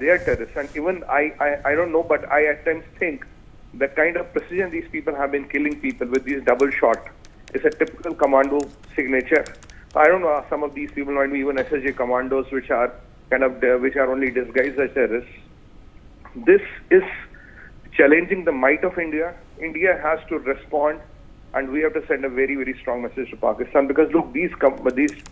they are terrorists. And even I don't know, but I at times think the kind of precision these people have been killing people with these double shot is a typical commando signature. I don't know, some of these people might be even SSG commandos, which are which are only disguised as terrorists. This is challenging the might of India. India has to respond, and we have to send a very, very strong message to Pakistan, because look, these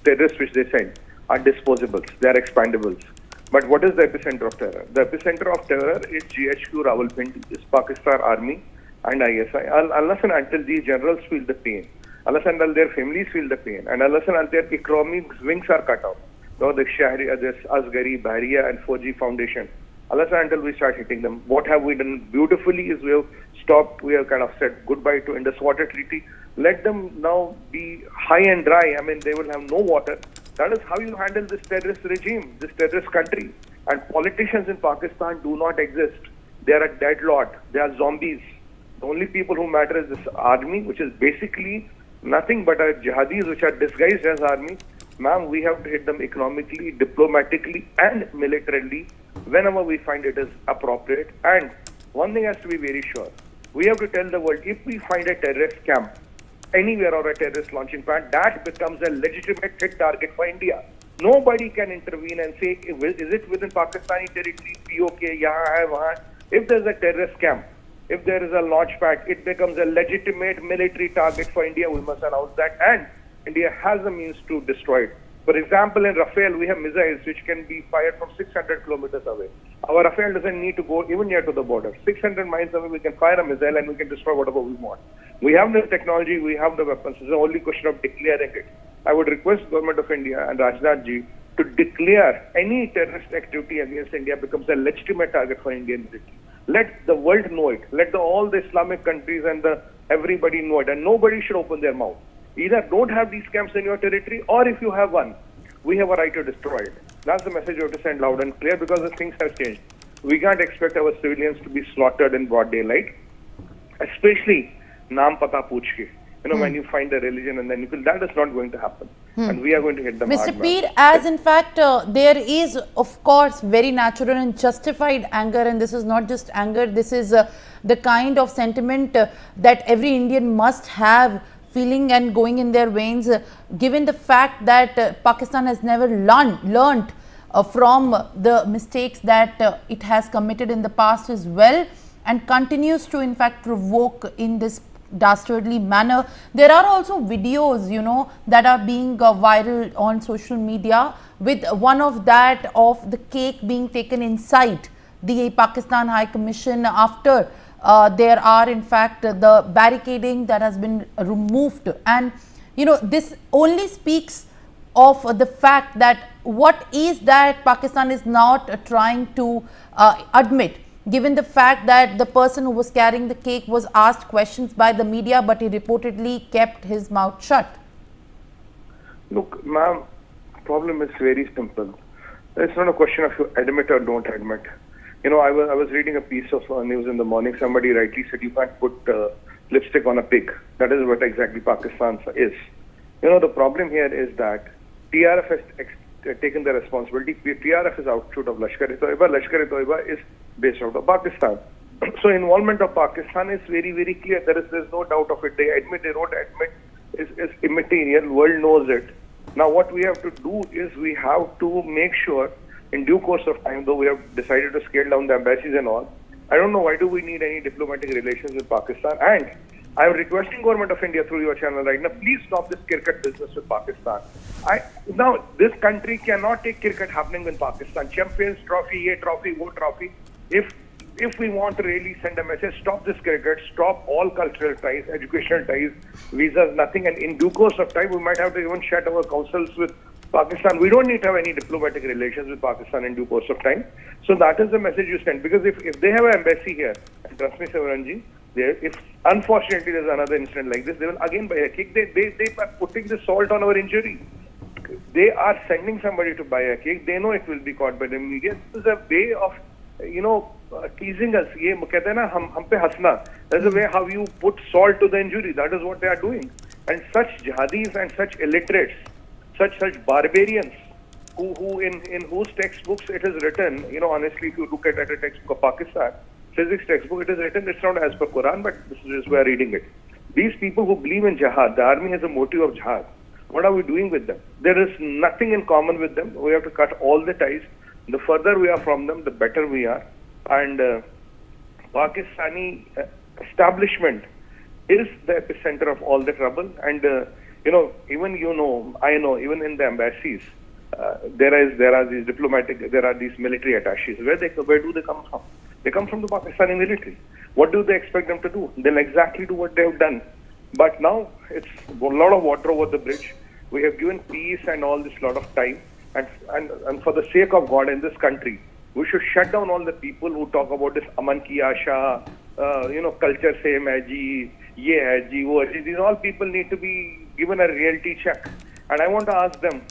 terrorists which they send are disposables, they are expandables. But what is the epicenter of terror? The epicenter of terror is GHQ Rawalpindi, is Pakistan Army and ISI. Unless and until these generals feel the pain, unless and until their families feel the pain, and unless and until their economic wings are cut off, so the Shahri, this Asgari, Bahriya and 4G Foundation, unless and until we start hitting them, what have we done beautifully is we have stopped, we have kind of said goodbye to Indus Water Treaty. Let them now be high and dry. I mean, they will have no water. That is how you handle this terrorist regime, this terrorist country. And politicians in Pakistan do not exist. They are a dead lot. They are zombies. The only people who matter is this army, which is basically nothing but a jihadis which are disguised as army. Ma'am, we have to hit them economically, diplomatically and militarily whenever we find it is appropriate. And one thing has to be very sure. We have to tell the world, if we find a terrorist camp anywhere or a terrorist launching pad, that becomes a legitimate hit target for India. Nobody can intervene and say, is it within Pakistani territory, POK, yahan hai, wahan. If there's a terrorist camp, if there is a launch pad, it becomes a legitimate military target for India. We must announce that. And India has the means to destroy it. For example, in Rafale, we have missiles which can be fired from 600 kilometers away. Our Rafale doesn't need to go even near to the border. 600 miles away, we can fire a missile and we can destroy whatever we want. We have the technology, we have the weapons. It's the only question of declaring it. I would request Government of India and Rajnath ji to declare any terrorist activity against India becomes a legitimate target for Indian military. Let the world know it. Let all the Islamic countries and everybody know it. And nobody should open their mouth. Either don't have these camps in your territory, or if you have one, we have a right to destroy it. That's the message you have to send loud and clear, because the things have changed. We can't expect our civilians to be slaughtered in broad daylight, especially naam pata pooch ke. You know, when you find a religion and then you feel that is not going to happen. And we are going to hit them hard. Mr. Peer, as in fact, there is, of course, very natural and justified anger, and this is not just anger, this is the kind of sentiment that every Indian must have feeling and going in their veins, given the fact that Pakistan has never learned from the mistakes that it has committed in the past as well, and continues to in fact provoke in this dastardly manner. There are also videos, you know, that are being viral on social media, with one of that of the cake being taken inside the Pakistan High Commission after there are in fact the barricading that has been removed. And you know, this only speaks of the fact that what is that Pakistan is not trying to admit, given the fact that the person who was carrying the cake was asked questions by the media, but he reportedly kept his mouth shut. Look, ma'am, problem is very simple. It's not a question of you admit or don't admit. You know, I was reading a piece of news in the morning. Somebody rightly said you can't put lipstick on a pig. That is what exactly Pakistan is. You know, the problem here is that TRF has taken the responsibility. TRF is outfit of Lashkar-e-Toiba. Lashkar-e-Toiba is based out of Pakistan. So involvement of Pakistan is very, very clear. There's no doubt of it. They admit, they don't admit, is immaterial. World knows it. Now what we have to do is we have to make sure in due course of time, though we have decided to scale down the embassies and all, I don't know why do we need any diplomatic relations with Pakistan. And I am requesting Government of India through your channel right now, please stop this cricket business with Pakistan. Now, this country cannot take cricket happening in Pakistan. Champions Trophy, ye trophy, wo trophy. If we want to really send a message, stop this cricket, stop all cultural ties, educational ties, visas, nothing. And in due course of time, we might have to even shut our councils with Pakistan. We don't need to have any diplomatic relations with Pakistan in due course of time. So that is the message you send. Because if they have an embassy here, and trust me, Sivaranji, if unfortunately there's another incident like this, they will again buy a cake. They are putting the salt on our injury. They are sending somebody to buy a cake. They know it will be caught by the media. This is a way of, you know, teasing us. Ye kehte hai na, hum pe hasna. That's a way how you put salt to the injury. That is what they are doing. And such jihadis and such illiterates, such barbarians who in whose textbooks it is written, honestly, if you look at a textbook of Pakistan, physics textbook, it is written, it's not as per Quran, but this is just we are reading it. These people who believe in jihad, the army has a motive of jihad. What are we doing with them? There is nothing in common with them. We have to cut all the ties. The further we are from them, the better we are. And Pakistani establishment is the epicenter of all the trouble. And even I know, even in the embassies, there are these diplomatic, there are these military attaches. Where do they come from? They come from the Pakistani military. What do they expect them to do? They'll exactly do what they have done. But now it's a lot of water over the bridge. We have given peace and all this lot of time. And for the sake of God in this country, we should shut down all the people who talk about this Aman ki Asha, culture same hai ji, ye hai ji, wo hai ji. These all people need to be given a reality check. And I want to ask them,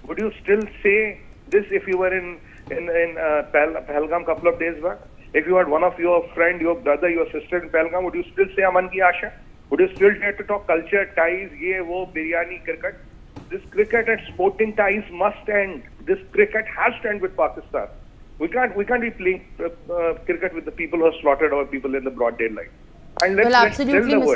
would you still say this if you were in Pahalgam couple of days back? If you had one of your friend, your brother, your sister in Pahalgam, would you still say Aman ki Asha? Would you still dare to talk culture, ties, ye, wo, biryani, cricket? This cricket and sporting ties must end. This cricket has to end with Pakistan. We can't be playing cricket with the people who have slaughtered our people in the broad daylight. And let's tell absolutely, the world.